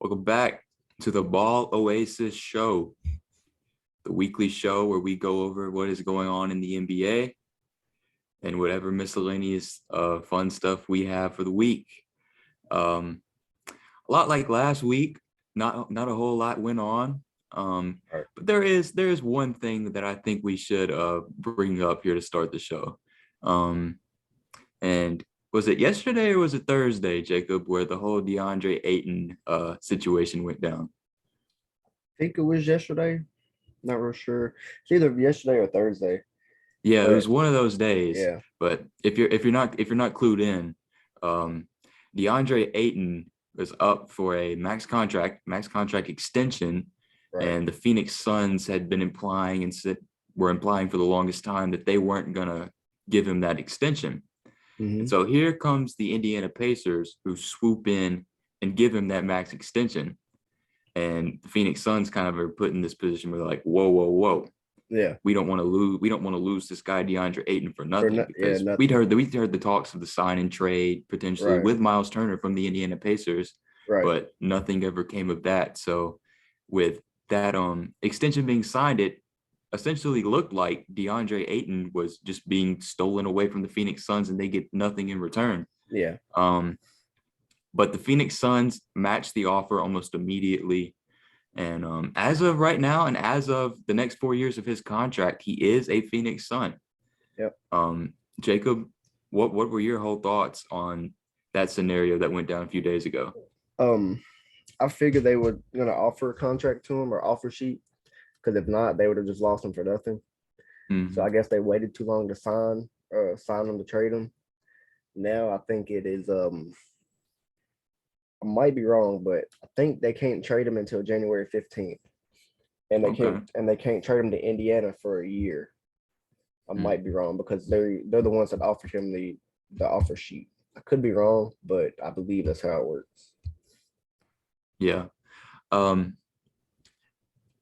Welcome back to the Ball Oasis Show, the weekly show where we go over what is going on in the NBA and whatever miscellaneous fun stuff we have for the week. A lot like last week, not a whole lot went on. Right. But there is one thing that I think we should bring up here to start the show. And was it yesterday or was it Thursday, Jacob, where the whole DeAndre Ayton situation went down? I think it was yesterday. Not real sure. It's either yesterday or Thursday. Yeah, it But was one of those days. yeah, But if you're not clued in, um, DeAndre Ayton was up for a max contract extension, right. and the Phoenix Suns had been were implying for the longest time that they weren't gonna give him that extension. And hmm so here comes the Indiana Pacers who swoop in and give him that max extension. And the Phoenix Suns kind of are put in this position where they're like, whoa, whoa, whoa. Yeah. We don't want to lose. We don't want to lose this guy DeAndre Ayton for For nothing, no, yeah, because we'd nothing. heard the talks of the sign and trade potentially Right. with Miles Turner from the Indiana Pacers, Right. but nothing ever came of that. So with that extension being signed, it essentially looked like DeAndre Ayton was just being stolen away from the Phoenix Suns and they get nothing in return. Yeah. Um, but the Phoenix Suns matched the offer almost immediately. And as of right now, and as of the next 4 years of his contract, he is a Phoenix Sun. Yep. Jacob, what were your whole thoughts on that scenario that went down a few days ago? Um, I figured they were gonna offer a contract to him or offer sheet because if not, they would have just lost him for nothing. So Mhm. I guess they waited too long to sign him to trade him. Now I think it is I might be wrong, but I think they can't trade him until January 15th. And they Okay. can't trade him to Indiana for a year. I Mm. might be wrong because they're the ones that offered him the offer sheet. I could be wrong, but I believe that's how it works. Yeah. Um,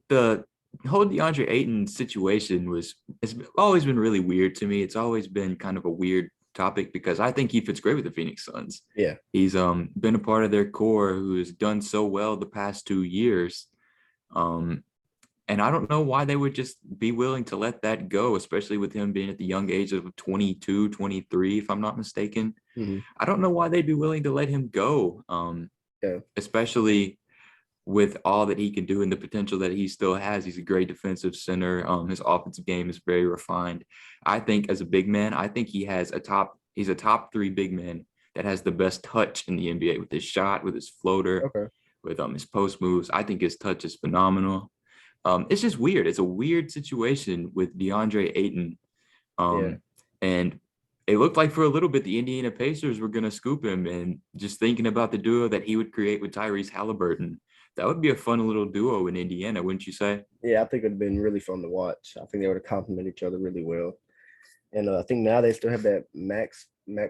the whole DeAndre Ayton situation it's always been really weird to me. It's always been kind of a weird topic because I think he fits great with the Phoenix Suns. Yeah, He's been a part of their core who has done so well the past 2 years. Um, and I don't know why they would just be willing to let that go, especially with him being at the young age of 22, 23, if I'm not mistaken. hmm I don't know why they'd be willing to let him go, yeah, especially with all that he can do and the potential that he still has. He's a great defensive center. His offensive game is very refined. I think as a big man, I think he's a top three big man that has the best touch in the NBA with his shot, with his floater, okay, with his post moves. I think his touch is phenomenal. It's just weird. It's a weird situation with DeAndre Ayton. yeah, Um, and it looked like for a little bit the Indiana Pacers were going to scoop him. And just thinking about the duo that he would create with Tyrese Halliburton, that would be a fun little duo in Indiana, wouldn't you say? yeah. I think it'd been really fun to watch. I think they would have complemented each other really well. And I think now they still have that max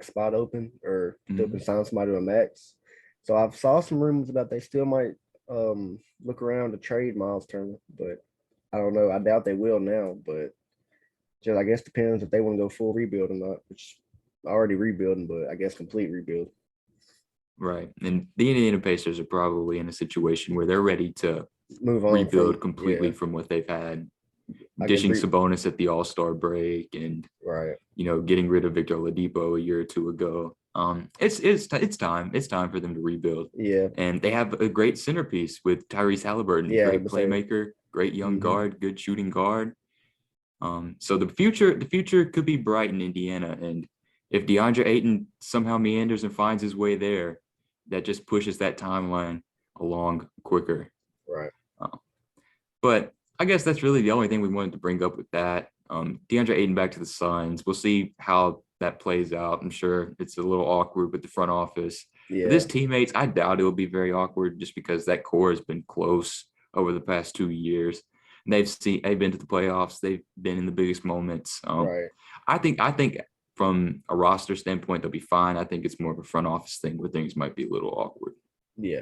spot open, or still can Mhm. sign somebody to a max. So I've saw some rumors about they still might look around to trade Miles Turner, but I don't know. I doubt they will now, but just I guess depends if they want to go full rebuild or not, which already rebuilding, but I guess complete rebuild. Right. And the Indiana Pacers are probably in a situation where they're ready to Move on rebuild from completely yeah, from what they've had, I guess dishing Sabonis at the All-Star break and right. getting rid of Victor Oladipo a year or two ago. It's time. It's time for them to rebuild. Yeah, And they have a great centerpiece with Tyrese Halliburton, yeah, I great would say playmaker, great young hmm guard, good shooting guard. So the future could be bright in Indiana. And if DeAndre Ayton somehow meanders and finds his way there, that just pushes that timeline along quicker. right. Uh, but I guess that's really the only thing we wanted to bring up with that. DeAndre Ayton back to the Suns. We'll see how that plays out. I'm sure it's a little awkward with the front office. With his Yeah, teammates, I doubt it will be very awkward just because that core has been close over the past 2 years. And they've been to the playoffs. They've been in the biggest moments. right. I think from a roster standpoint, they'll be fine. I think it's more of a front office thing where things might be a little awkward. Yeah,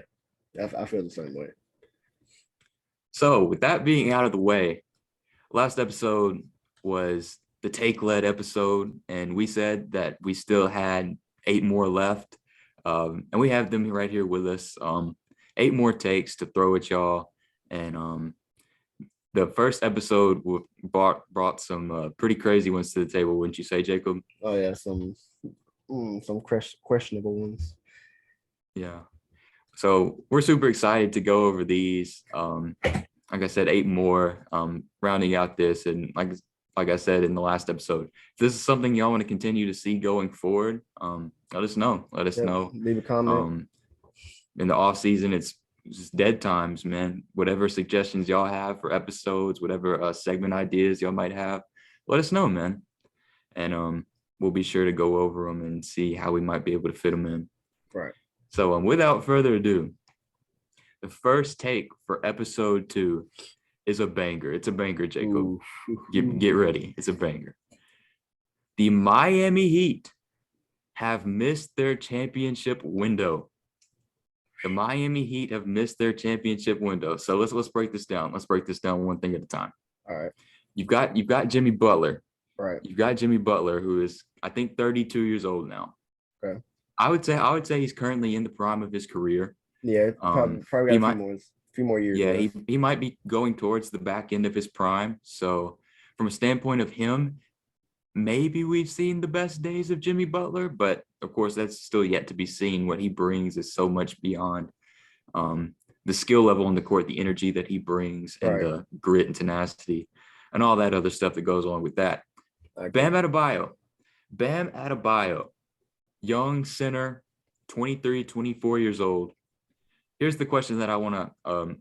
I feel the same way. So with that being out of the way, last episode was the take led episode, and we said that we still had 8 more left. And we have them right here with us. 8 more takes to throw at y'all. And the first episode brought some pretty crazy ones to the table, wouldn't you say, Jacob? Oh yeah, some questionable ones. Yeah. So we're super excited to go over these. Like I said, 8 more, rounding out this. And like I said in the last episode, if this is something y'all want to continue to see going forward, let us know. Let us know. Leave a comment. In the off season, it's just dead times, man. Whatever suggestions y'all have for episodes, whatever segment ideas y'all might have, let us know, man. And we'll be sure to go over them and see how we might be able to fit them in. Right. So without further ado, the first take for episode 2 is a banger. It's a banger, Jacob. Get ready. It's a banger. The Miami Heat have missed their championship window. The Miami Heat have missed their championship window. So let's break this down. Let's break this down one thing at a time. All right. You've got Jimmy Butler. Right. You've got Jimmy Butler, who is, I think, 32 years old now. Okay. I would say he's currently in the prime of his career. Yeah, probably got a few more years. Yeah, left. he might be going towards the back end of his prime. So from a standpoint of him, maybe we've seen the best days of Jimmy Butler, but of course that's still yet to be seen. What he brings is so much beyond the skill level on the court, the energy that he brings, and the grit and tenacity and all that other stuff that goes along with that. Okay. Bam Adebayo, young center, 23, 24 years old. Here's the question that I want to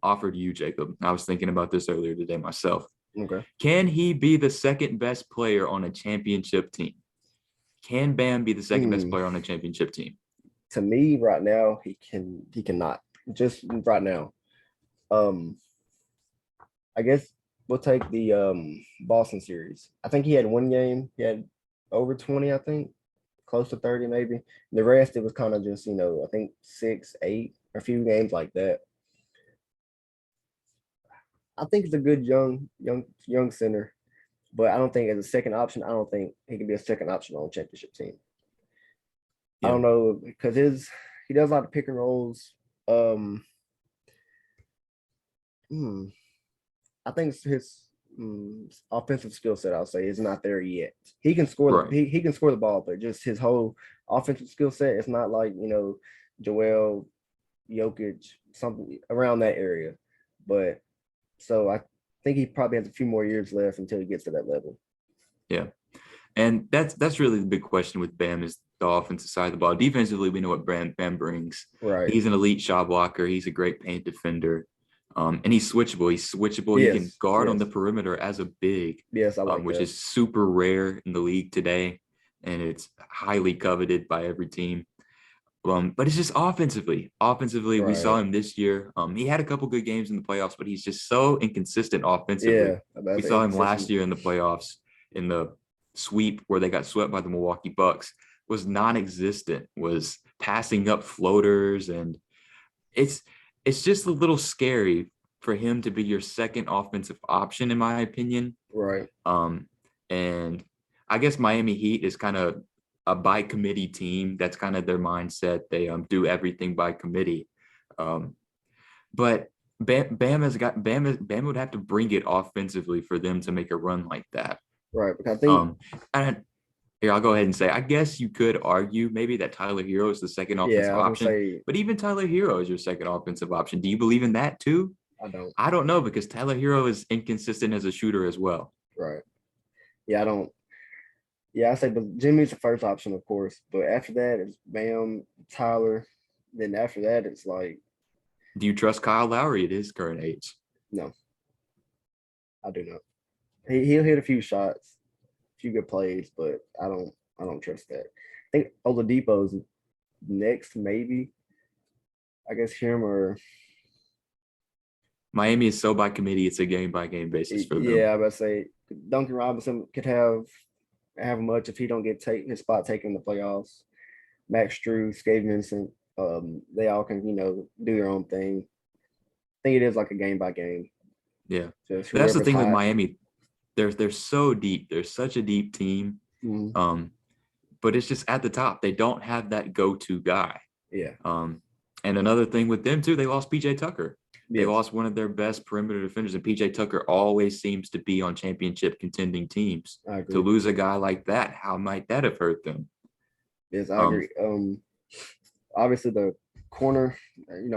offer to you, Jacob. I was thinking about this earlier today myself. Okay. Can he be the second best player on a championship team? Can Bam be the second best player on a championship team? To me, right now, he cannot. Just right now. I guess we'll take the Boston series. I think he had one game. He had over 20, I think, close to 30 maybe. The rest, it was kind of just, I think 6, 8, a few games like that. I think it's a good young center, but I don't think as a second option, I don't think he can be a second option on a championship team. Yeah. I don't know, because he does a lot of pick and rolls. I think his offensive skill set, I'll say, is not there yet. He can score. Right. He can score the ball, but just his whole offensive skill set, it's not like Joel, Jokic, something around that area. But so I think he probably has a few more years left until he gets to that level. Yeah, and that's really the big question with Bam is the offensive side of the ball. Defensively, we know what Bam brings. Right. He's an elite shot blocker. He's a great paint defender. And he's switchable. Yes, he can guard on the perimeter as a big. Yes, I like which is super rare in the league today, and it's highly coveted by every team. But it's just offensively. Right. We saw him this year. He had a couple good games in the playoffs, but he's just so inconsistent offensively. Yeah, we saw him last year in the playoffs in the sweep where they got swept by the Milwaukee Bucks. Was non-existent. Was passing up floaters, and it's just a little scary for him to be your second offensive option, in my opinion. Right. And I guess Miami Heat is kind of a by committee team. That's kind of their mindset. They do everything by committee. But Bam would have to bring it offensively for them to make a run like that. Right. I think. And here, I'll go ahead and say, I guess you could argue maybe that Tyler Hero is the second offensive option. But even Tyler Hero is your second offensive option. Do you believe in that too? I don't know, because Tyler Hero is inconsistent as a shooter as well. Right. Yeah, I don't. Yeah, I say, but Jimmy's the first option, of course. But after that, it's Bam, Tyler. Then after that, it's like. Do you trust Kyle Lowry at his current age? No, I do not. He'll hit a few shots, a few good plays, but I don't trust that. I think Oladipo's next, maybe. I guess him or. Miami is so by committee; it's a game by game basis for them. Yeah, I would say Duncan Robinson could have much if he don't get his spot taken in the playoffs. Max Strus, Gabe Vincent, they all can do their own thing. I think it is like a game by game. Yeah, that's the thing with Miami. They're so deep. They're such a deep team. Mm-hmm. But it's just at the top. They don't have that go-to guy. Yeah. And another thing with them too, they lost PJ Tucker. They Yes, lost one of their best perimeter defenders, and PJ Tucker always seems to be on championship contending teams. I To agree. lose a guy like that, how might that have hurt them? Yes, I Um, agree. Obviously the corner,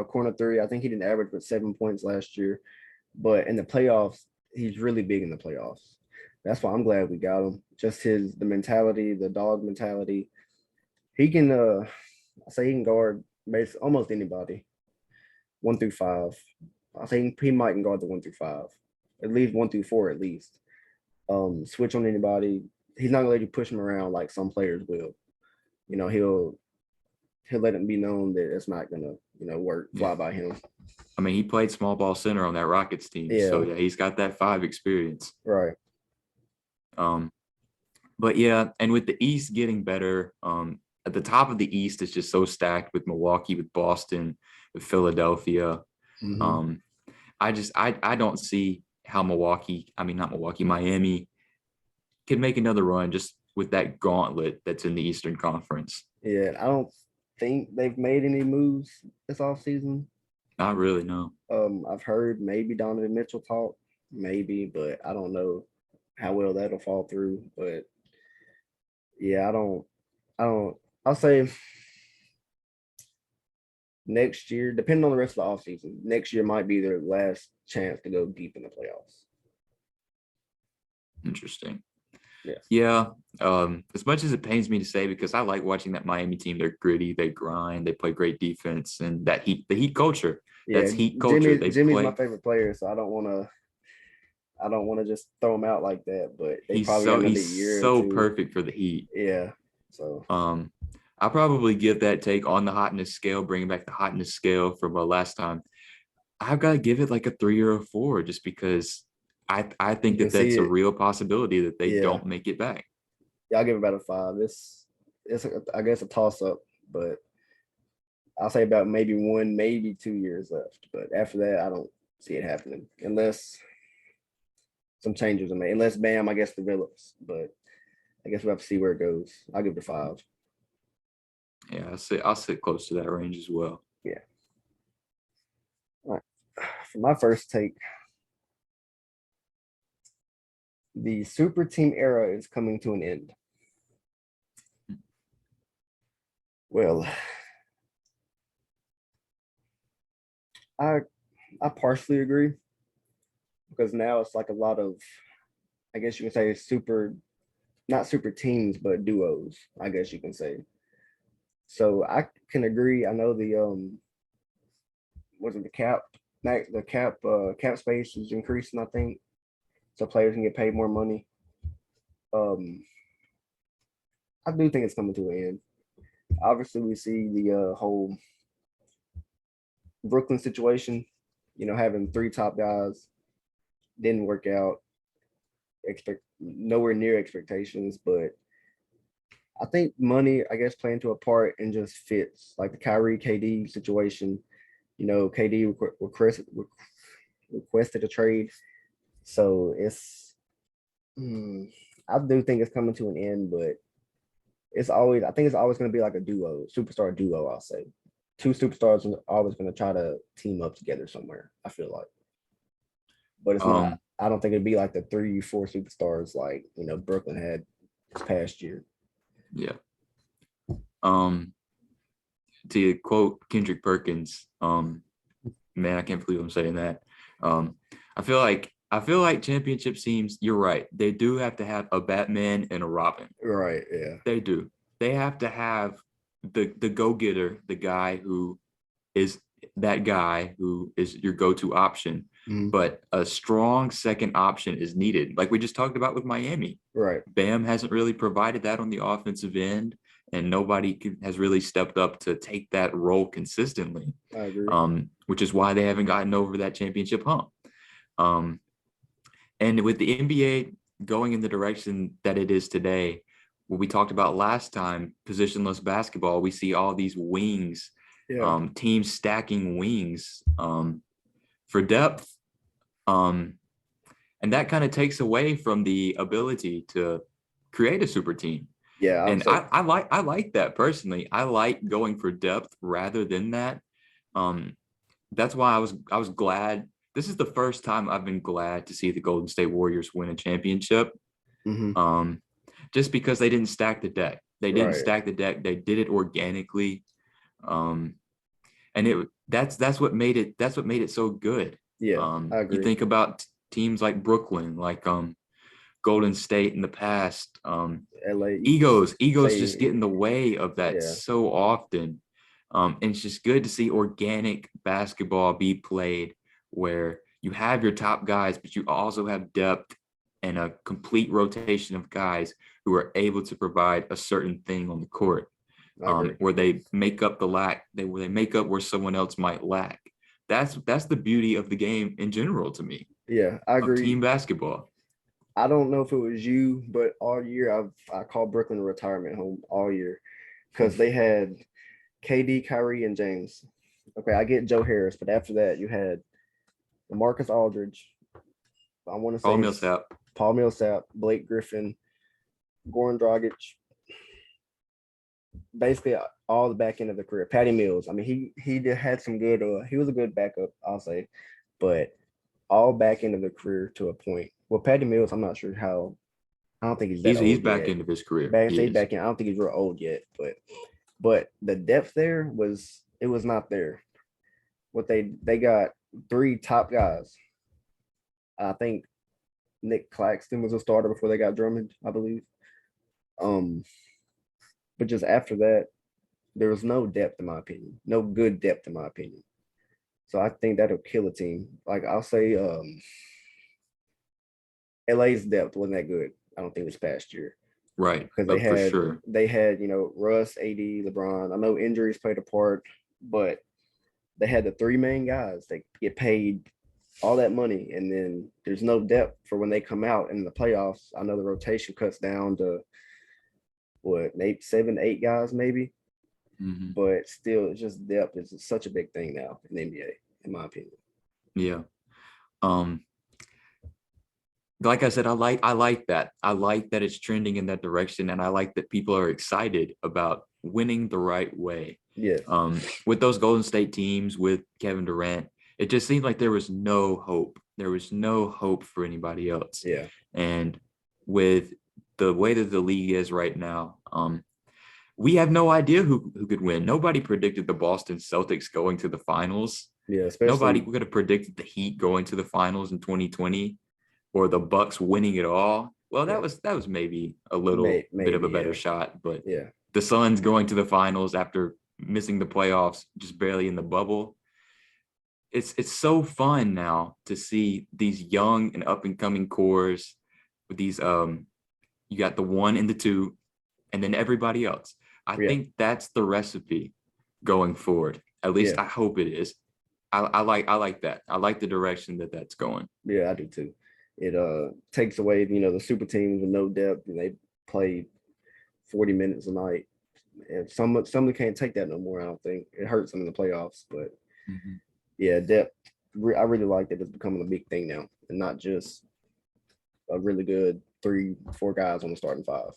corner three. I think he didn't average but 7 points last year, but in the playoffs, he's really big in the playoffs. That's why I'm glad we got him. Just the mentality, the dog mentality. He can I say he can guard basically almost anybody, 1 through 5. I think he might can guard the 1 through 5, at least 1 through 4 at least. Switch on anybody. He's not gonna let you push him around like some players will. He'll let it be known that it's not gonna, work, yeah. fly by him. I mean, he played small ball center on that Rockets team, so Yeah, yeah, he's got that 5 experience. right. Um, but yeah, and with the East getting better, at the top of the East is just so stacked with Milwaukee, with Boston, with Philadelphia. Mhm. Um, I don't see how Miami could make another run just with that gauntlet that's in the Eastern Conference. Yeah, I don't think they've made any moves this offseason. Not really, no. I've heard maybe Donovan Mitchell talk, maybe, but I don't know how well that'll fall through. But yeah, I don't. I'll say next year, depending on the rest of the offseason, next year might be their last chance to go deep in the playoffs. Interesting. Yeah, Yeah. As much as it pains me to say, because I like watching that Miami team, they're gritty, they grind, they play great defense, and the heat culture. yeah. That's heat culture. Jimmy They Jimmy's my play. favorite player, so I don't want to just throw him out like that. But they probably got another He's year or so two. perfect for the Heat. Yeah. So Um, I'll probably give that take on the hotness scale, bringing back the hotness scale from last time. I've got to give it like a 3 or a 4, just because I you think can that see that's a it. real possibility that they Yeah. don't make it back. Yeah, I'll give it about a 5. It's I guess a toss up, but I'll say about maybe 1, maybe 2 years left. But after that, I don't see it happening unless some changes are made. Unless Bam, I guess, develops. But I guess we'll have to see where it goes. I'll give it a 5. Yeah, I'll sit close to that range as well. Yeah. All right. For my first take, the super team era is coming to an end. Well, I I partially agree because now it's like a lot of, I guess you can say, not super teams, but duos, I guess you can say. So I can agree. I know the was it the cap space is increasing, I think, so players can get paid more money. Um, I do think it's coming to an end. Obviously, we see the whole Brooklyn situation. Having 3 top guys didn't work out. Expect nowhere near expectations, but I think money, I guess, playing to a part and just fits like the Kyrie KD situation. KD requested a trade, so I do think it's coming to an end, but I think it's always going to be like a duo, superstar duo. I'll say 2 superstars are always going to try to team up together somewhere. I feel like, but it's not. Um, I don't think it'd be like the 3, 4 superstars like Brooklyn had this past year. yeah. Um, to quote Kendrick Perkins, man, I can't believe I'm saying that. Um, I feel like championship teams, you're right. They do have to have a Batman and a Robin. Right. Yeah. They do. They have to have the go-getter, the guy who is that guy who is your go-to option. Mhm. But a strong second option is needed. Like we just talked about with Miami. Right. Bam hasn't really provided that on the offensive end, and nobody has really stepped up to take that role consistently, I agree. which is why they haven't gotten over that championship hump. Um, and with the NBA going in the direction that it is today, what we talked about last time, positionless basketball, we see all these wings, Yeah. teams stacking wings for depth. And that kind of takes away from the ability to create a super team. Yeah. I would And say I like that personally. I like going for depth rather than that. Um, that's why I was glad. This is the first time I've been glad to see the Golden State Warriors win a championship. Hmm. Um, just because they didn't stack the deck. They didn't Right. stack the deck. They did it organically. Um, and that's what made it so good. Yeah, I You agree. think about teams like Brooklyn, like Golden State in the past. LA East. Egos just Say, get in the way of that yeah, so often. And it's just good to see organic basketball be played where you have your top guys, but you also have depth and a complete rotation of guys who are able to provide a certain thing on the court, I agree. where they make up the lack, where they make up where someone else might lack. That's the beauty of the game in general to me, Yeah, I of agree. team basketball. I don't know if it was you, but all year I called Brooklyn a retirement home all year because they had KD, Kyrie, and James. Okay, I get Joe Harris, but after that you had Marcus Aldridge. I want to Paul say Millsap. Paul Millsap, Blake Griffin, Goran Dragic, basically all the back end of the career. Patty Mills. I mean, he did had some good. He was a good backup, I'll say, but all back end of the career to a point. Well, Patty Mills, I'm not sure how. I don't think he's that He's old back yet. into his career. Back He say is. back in. I don't think he's real old yet, but the depth there was it was not there. What they got three top guys. I think Nick Claxton was a starter before they got Drummond, I believe. Um, but just after that, there was no depth in my opinion, no good depth in my opinion. So I think that'll kill a team. Like I'll say, LA's depth wasn't that good. I don't think this past year Right. because For sure. they had Russ, AD, LeBron. I know injuries played a part, but they had the three main guys. They get paid all that money, and then there's no depth for when they come out in the playoffs. I know the rotation cuts down to what, maybe 7, 8 guys, maybe, Hmm. but still, it's just depth is such a big thing now in the NBA, in my opinion. Yeah. Um, like I said, I like that. I like that it's trending in that direction, and I like that people are excited about winning the right way. Yes, With those Golden State teams with Kevin Durant, it just seemed like there was no hope. There was no hope for anybody else. yeah, And with the way that the league is right now, we have no idea who could win. Nobody predicted the Boston Celtics going to the finals. yeah, Nobody especially could have predicted the Heat going to the finals in 2020 or the Bucks winning it all. Well, yeah, that was maybe a little bit of maybe a better yeah, shot, but yeah, the Suns going to the finals after missing the playoffs just barely in the bubble. It's so fun now to see these young and up and coming cores with these you got the one and the two and then everybody else. I yeah, think that's the recipe going forward. At least yeah, I hope it is. I like that. I like the direction that that's going. yeah. I do too. It takes away the super teams with no depth and they play 40 minutes a night. And some can't take that no more. I don't think it hurts them in the playoffs, but Mhm. yeah, depth. I really like that it's becoming a big thing now, and not just a really good 3, 4 guys on the starting five.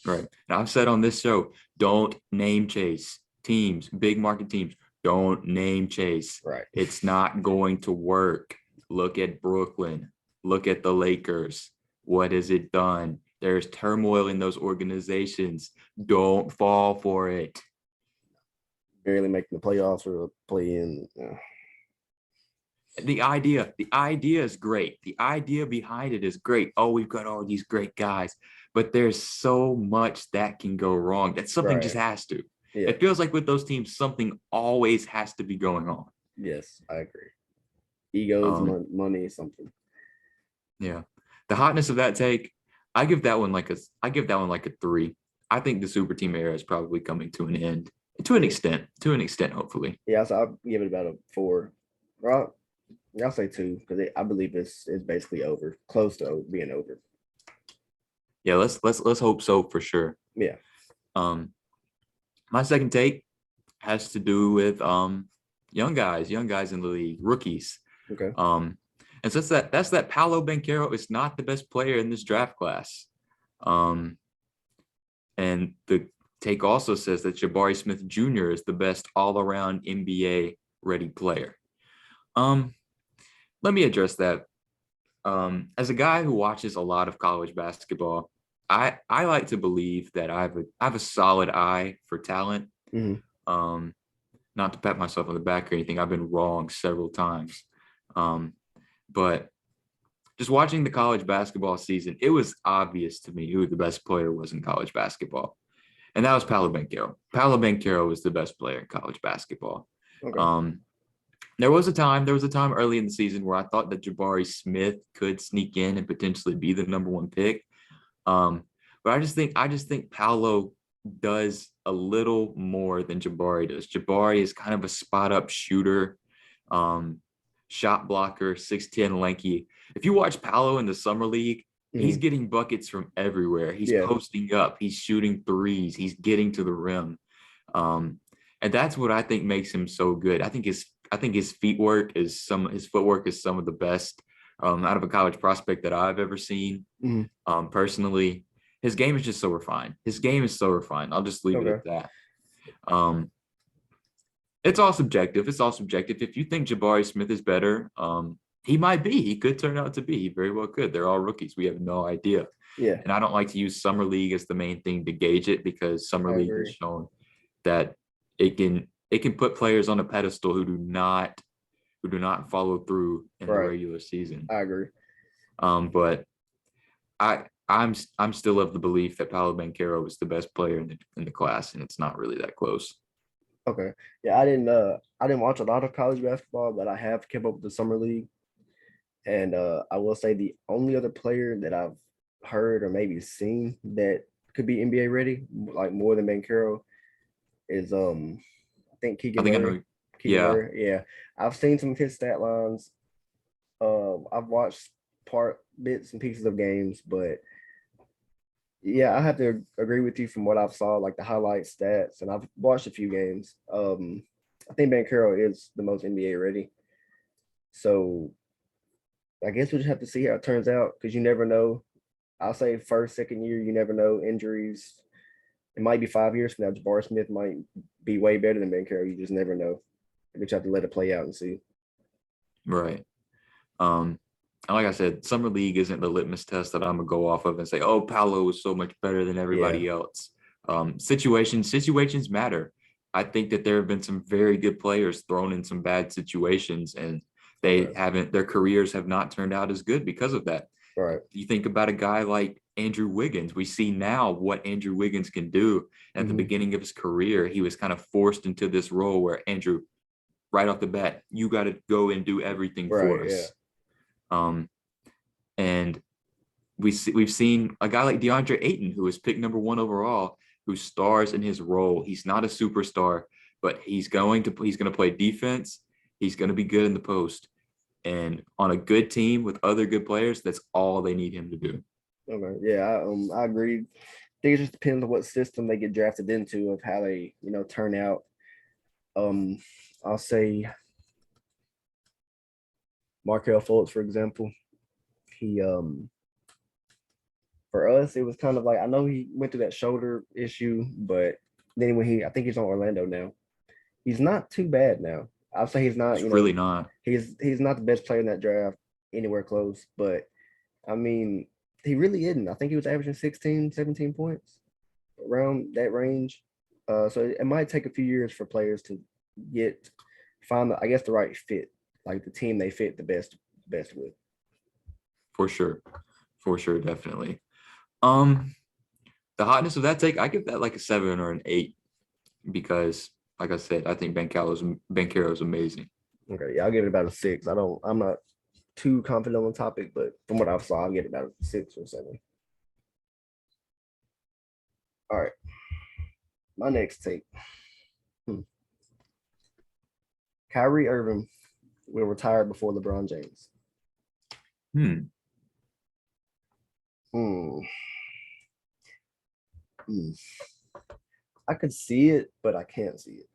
Right. And I've said on this show, don't name chase teams, big market teams. Don't name chase. Right. It's not going to work. Look at Brooklyn. Look at the Lakers. What has it done? There's turmoil in those organizations. Don't fall for it. Barely making the playoffs or play in. The idea is great. The idea behind it is great. Oh, we've got all these great guys, but there's so much that can go wrong. That something just Right. has to. Yeah. It feels like with those teams, something always has to be going on. Yes, I agree. Egos, Um, money, something. yeah. The hotness of that take, I give that one like a 3. I think the super team era is probably coming to an end. To an Yeah. extent. To an extent, hopefully. Yeah, so I'll give it about a 4. Well, I'll say 2 because I believe it's basically over, close to being over. Yeah, let's hope so for sure. Yeah. Um, my second take has to do with young guys in the league, rookies. Okay. Um, and since that's that Paolo Banchero is not the best player in this draft class. Um, and the take also says that Jabari Smith Jr. is the best all-around NBA ready player. Um, Let me address that. As a guy who watches a lot of college basketball, I like to believe that I have a solid eye for talent. Mhm. Um, Not to pat myself on the back or anything, I've been wrong several times. Um, but just watching the college basketball season, it was obvious to me who the best player was in college basketball, and that was Paolo Banchero. Paolo Banchero was the best player in college basketball. Okay. Um, there was a time early in the season where I thought that Jabari Smith could sneak in and potentially be the number one pick. Um, but I just think Paolo does a little more than Jabari does. Jabari is kind of a spot up shooter, um, shot blocker, 6'10", lanky. If you watch Paolo in the summer league, he's Mhm. getting buckets from everywhere. He's Yeah. posting up, he's shooting threes, he's getting to the rim. Um, and that's what I think makes him so good. I think his his footwork is some of the best out of a college prospect that I've ever seen. Mhm. Personally, his game is just so refined. His game is so refined. I'll just leave it Okay. at that. Um, it's all subjective. It's all subjective. If you think Jabari Smith is better, he might be. He could turn out to be. He very well could. They're all rookies. We have no idea. Yeah, And I don't like to use summer league as the main thing to gauge it because summer I league has agree. shown that it can put players on a pedestal who do not follow through in the Right. regular season. I agree. But I'm still of the belief that Paolo Banchero was the best player in the class, and it's not really that close. Okay. Yeah, I didn't watch a lot of college basketball, but I have kept up with the summer league. And I will say the only other player that I've heard or maybe seen that could be NBA ready, like more than Bankero, is I think I Keegan think I Murray. know. Keegan Yeah, Murray. Yeah. I've seen some of his stat lines. I've watched part bits and pieces of games, but yeah, I have to agree with you from what I've saw, like the highlight stats, and I've watched a few games. I think Bankero is the most NBA ready. So I guess we'll just have to see how it turns out because you never know. I'll say first, second year, you never know injuries. It might be 5 years from now. Jabari Smith might be way better than Bankero. You just never know. You just have to let it play out and see. right. Um, and like I said, summer league isn't the litmus test that I'm gonna go off of and say, oh, Paolo is so much better than Yeah, everybody else. Situations matter. I think that there have been some very good players thrown in some bad situations, and okay, their careers have not turned out as good because of that. right. You think about a guy like Andrew Wiggins. We see now what Andrew Wiggins can do. At the Mhm. beginning of his career, he was kind of forced into this role where Andrew, right off the bat, you got to go and do everything Right, for yeah. us. Um, and we've seen a guy like DeAndre Ayton, who was picked number one overall, who stars in his role. He's not a superstar, but he's going to play defense. He's going to be good in the post. And on a good team with other good players, that's all they need him to do. Okay, yeah, I agree. I think it just depends on what system they get drafted into of how they, turn out. Um, I'll say Markel Fultz, for example. He For us, it was kind of like I know he went through that shoulder issue, but then I think he's on Orlando now. He's not too bad now. I'll say he's not, It's really not. he's not the best player in that draft anywhere close, but I mean, he really isn't. I think he was averaging 16, 17 points around that range. So it might take a few years for players to find I guess the right fit, like the team they fit the best with. For sure. For sure, definitely. Um, the hotness of that take, I give that like a 7 or an 8 because, like I said, I think Bankero is amazing. Okay, yeah, I'll give it about a 6. I'm not too confident on the topic, but from what I saw, I'll get about a 6 or 7. All right, my next take. Hmm. Kyrie Irving will retire before LeBron James. Hmm. Hmm. Hmm. I could see it, but I can't see it.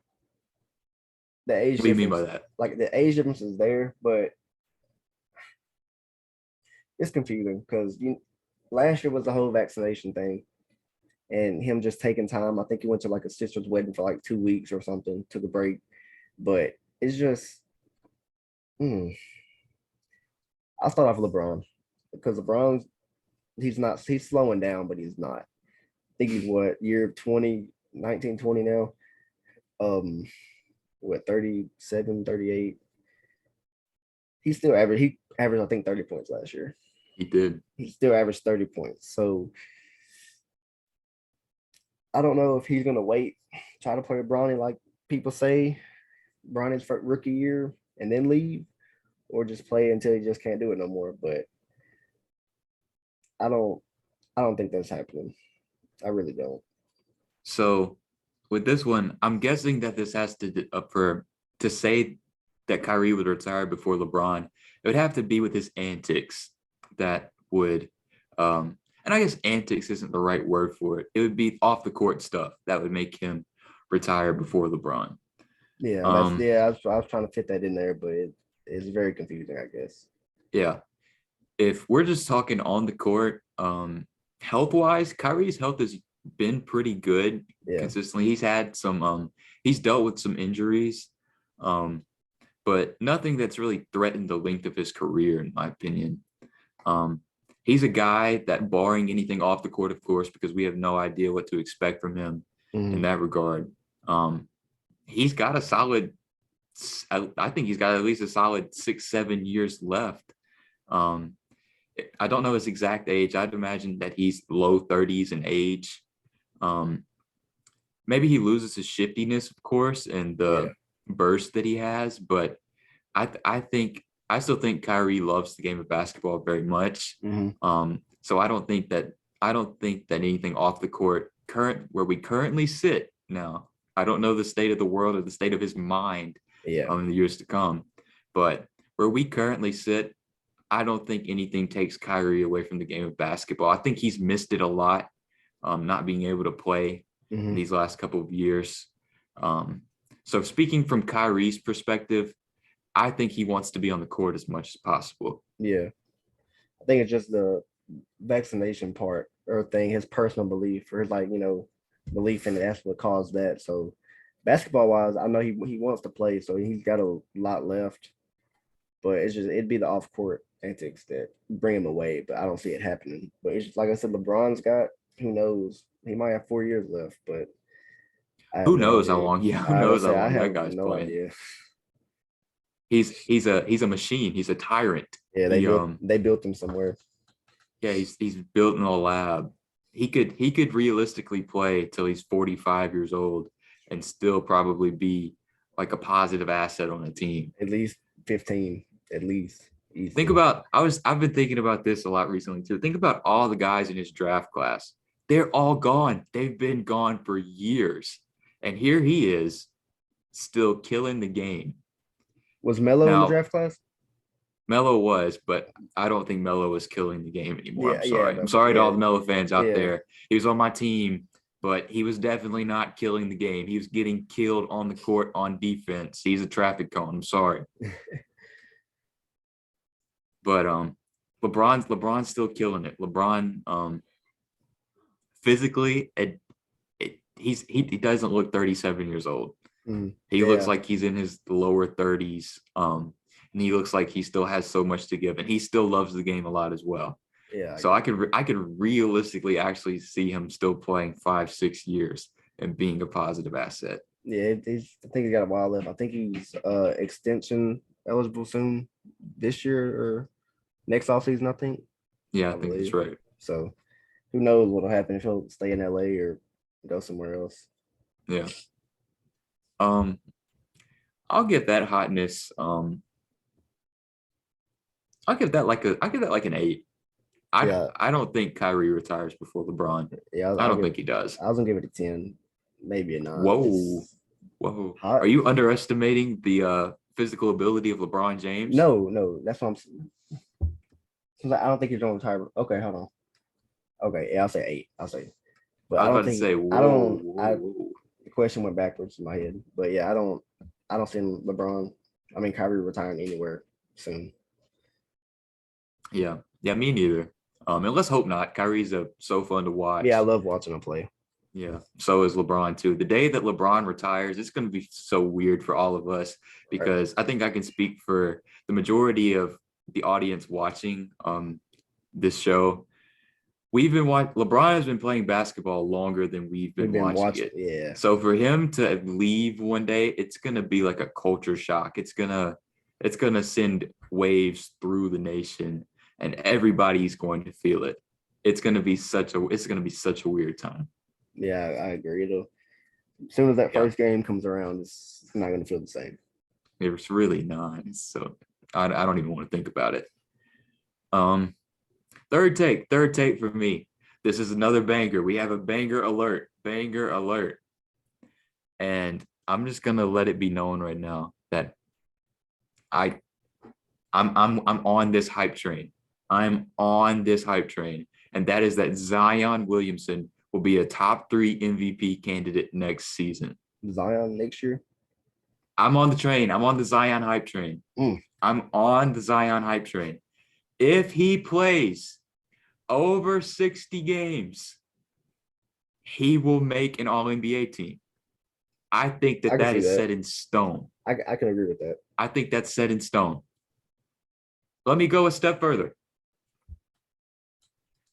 The age What do you mean by difference, that? like the age difference is there, but it's confusing because last year was the whole vaccination thing and him just taking time. I think he went to like a sister's wedding for like 2 weeks or something, took a break. But it's just mm, I'll start off with LeBron because LeBron's he's slowing down, but he's not. I think he's what year 20 19 20 now. Um, what 37, 38. He averaged I think 30 points last year. He did. He still averaged 30 points. So I don't know if he's gonna wait, try to play with Bronny like people say, Bronny's for rookie year and then leave, or just play until he just can't do it no more. But I don't I don't think that's happening. I really don't. So with this one, I'm guessing that this has to for to say that Kyrie would retire before LeBron. It would have to be with his antics that would, and I guess antics isn't the right word for it. It would be off the court stuff that would make him retire before LeBron. I was trying to fit that in there, but it's very confusing, I guess. Yeah. If we're just talking on the court, health wise, Kyrie's health has been pretty good Yeah. consistently. He's had some, he's dealt with some injuries, but nothing that's really threatened the length of his career, in my opinion. He's a guy that, barring anything off the court, of course, because we have no idea what to expect from him in that regard. He's got a solid, I think he's got at least a solid 6-7 years left. I don't know his exact age. I'd imagine that he's low 30s in age. Maybe he loses his shiftiness, of course, and the burst that he has, but I still think Kyrie loves the game of basketball very much. So I don't think that anything off the court where we currently sit now. I don't know the state of the world or the state of his mind in the years to come, but where we currently sit, I don't think anything takes Kyrie away from the game of basketball. I think he's missed it a lot, not being able to play these last couple of years. So speaking from Kyrie's perspective, I think he wants to be on the court as much as possible. Yeah. I think it's just the vaccination part or thing, his personal belief or his belief in it. That's what caused that. So basketball wise, I know he wants to play, so he's got a lot left. But it'd be the off court antics that bring him away. But I don't see it happening. But it's just like I said, LeBron's got, who knows? He might have 4 years left, but who knows how long? Yeah, who knows how long that guy's playing? Idea. He's a machine. He's a tyrant. Yeah, they built him somewhere. Yeah, he's built in a lab. He could realistically play till he's 45 years old and still probably be like a positive asset on a team. At least 15, at least. Easily. Think about I've been thinking about this a lot recently too. Think about all the guys in his draft class. They're all gone. They've been gone for years. And here he is still killing the game. Was Melo in the draft class? Melo was, but I don't think Melo was killing the game anymore. I'm sorry. I'm sorry to all the Melo fans out there. He was on my team, but he was definitely not killing the game. He was getting killed on the court on defense. He's a traffic cone. I'm sorry. But LeBron's still killing it. LeBron physically he doesn't look 37 years old. He looks like he's in his lower 30s. And he looks like he still has so much to give, and he still loves the game a lot as well. Yeah. So I could realistically actually see him still playing 5-6 years and being a positive asset. Yeah, I think he's got a while left. I think he's extension eligible soon this year or next offseason, I think. Yeah, I think that's right. So who knows what'll happen if he'll stay in LA or go somewhere else. Yeah. I'll give that hotness. I'll give that like an 8. I don't think Kyrie retires before LeBron. Yeah, I don't think he does. I was gonna give it a 10, maybe a 9. Whoa. Are you underestimating the physical ability of LeBron James? No, that's what I'm saying. I don't think he's gonna retire. Okay, hold on. Okay, yeah, I'll say 8. But I don't think the question went backwards in my head. But yeah, I don't see Kyrie retiring anywhere soon. Yeah, me neither. And let's hope not. Kyrie's so fun to watch. Yeah, I love watching him play. Yeah, so is LeBron too. The day that LeBron retires, it's going to be so weird for all of us Right. because I think I can speak for the majority of the audience watching this show. We've been watching. LeBron has been playing basketball longer than we've We've been been watching watching. it. Yeah. So for him to leave one day, it's gonna be like a culture shock. It's gonna send waves through the nation, and everybody's going to feel it. It's gonna be such a weird time. Yeah, I agree. As soon as that Yeah, first game comes around, it's not going to feel the same. it's really not. So I don't even want to think about it. Um, third take for me. This is another banger. We have a banger alert. And I'm just gonna let it be known right now that I I'm on this hype train. I'm on this hype train, and that is that Zion Williamson will be a top 3 MVP candidate next season. Zion next year. I'm on the train. I'm on the Zion hype train. Mm, I'm on the Zion hype train. If he plays over 60 games, he will make an All NBA team. I think I that can that see is that. set in stone. I can agree with that. I think that's set in stone. Let me go a step further.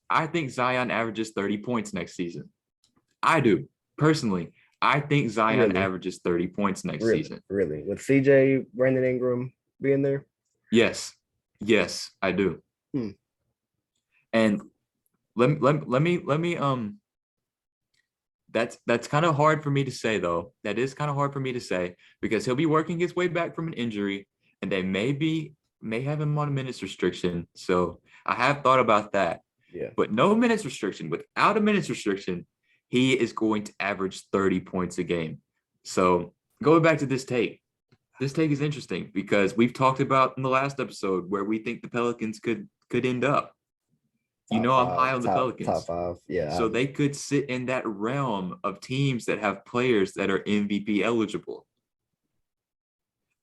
I think Zion averages 30 points next season. I do. Personally, I think Zion Really, averages 30 points next really, season. really. With CJ, Brandon Ingram being there. Yes. Yes, I do. Hmm. And let me that's kind of hard for me to say though. That is kind of hard for me to say because he'll be working his way back from an injury and they may have him on a minutes restriction. So I have thought about that. Yeah. But no minutes restriction. Without a minutes restriction, he is going to average 30 points a game. So going back to this take is interesting because we've talked about in the last episode where we think the Pelicans could end up. You Top know, I'm five, high on the top Pelicans. five. Yeah. So they could sit in that realm of teams that have players that are MVP eligible.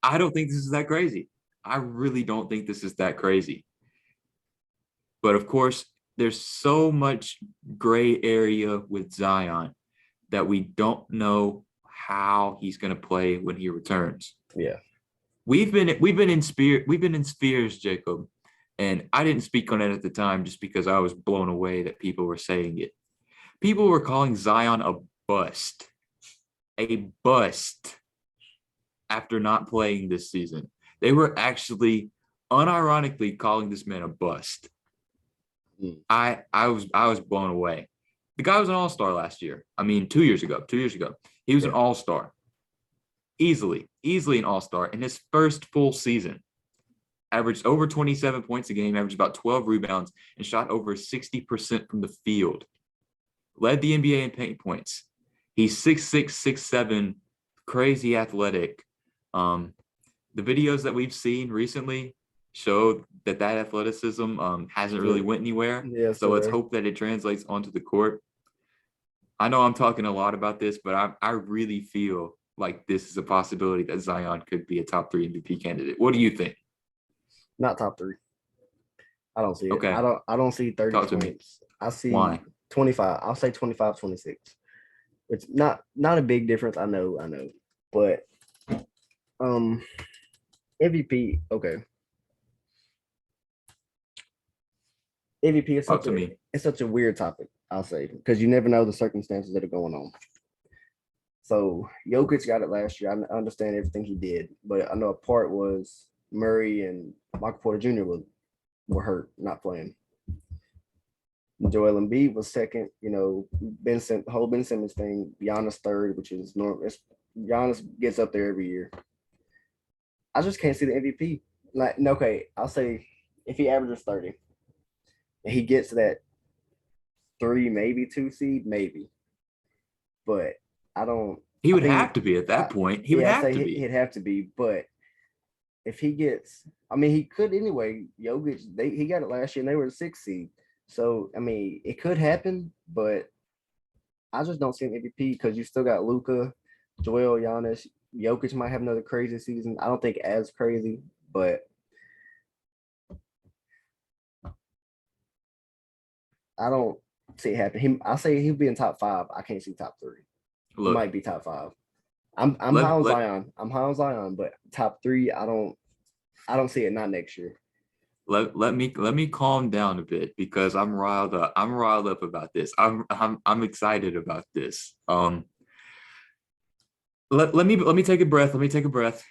I don't think this is that crazy. I really don't think this is that crazy. But of course, there's so much gray area with Zion that we don't know how he's going to play when he returns. Yeah. We've been in spheres, Jacob, and I didn't speak on it at the time just because I was blown away that people were saying it. People were calling Zion a bust after not playing this season. They were actually unironically calling this man a bust. Mm. I was blown away. The guy was an all-star last year. I mean, 2 years ago. He was an Yeah. all-star. Easily an all-star in his first full season. Averaged over 27 points a game, averaged about 12 rebounds, and shot over 60% from the field. Led the NBA in paint points. He's 6'6", 6'7", crazy athletic. The videos that we've seen recently show that athleticism hasn't really went anywhere. Yeah. So let's hope that it translates onto the court. I know I'm talking a lot about this, but I really feel like this is a possibility that Zion could be a top 3 MVP candidate. What do you think? Not top 3. I don't see it. Okay, I don't see 30 talk to me. points. I see Why? 25. I'll say 25, 26. It's not a big difference. I know. But um MVP, okay. MVP is Talk to me. it's such a weird topic, I'll say, because you never know the circumstances that are going on. So Jokic got it last year. I understand everything he did, but I know a part was Murray and Michael Porter Jr. were hurt, not playing. Joel Embiid was second. You know, the whole Ben Simmons thing. Giannis third, which is normal. Giannis gets up there every year. I just can't see the MVP. Like, okay, I'll say if he averages 30 and he gets that 3, maybe 2 seed, maybe. But I don't. He I would think, have to be at that point. He would yeah, I have say to be. he'd have to be. But if he gets, I mean, he could anyway. Jokic, he got it last year, and they were the 6th seed. So I mean, it could happen, but I just don't see an MVP because you still got Luka, Joel, Giannis, Jokic might have another crazy season. I don't think as crazy, but I don't. see it happen. I say he'll be in top 5. I can't see top 3. He Look, might be top 5. I'm high let on let Zion. I'm high on Zion, but top 3, I don't see it not next year. let me calm down a bit because I'm riled up. I'm riled up about this. I'm excited about this. Let me take a breath. Let me take a breath.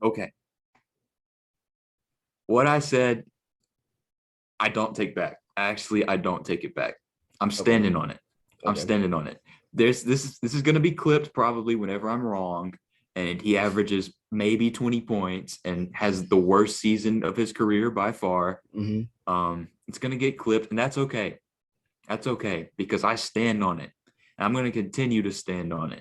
Okay. What I said, I don't take back. Actually, I don't take it back. I'm Okay. standing on it. I'm Okay. standing on it. This is going to be clipped probably whenever I'm wrong, and he averages maybe 20 points and has the worst season of his career by far. Hmm. It's going to get clipped, and that's okay. That's okay because I stand on it. And I'm going to continue to stand on it.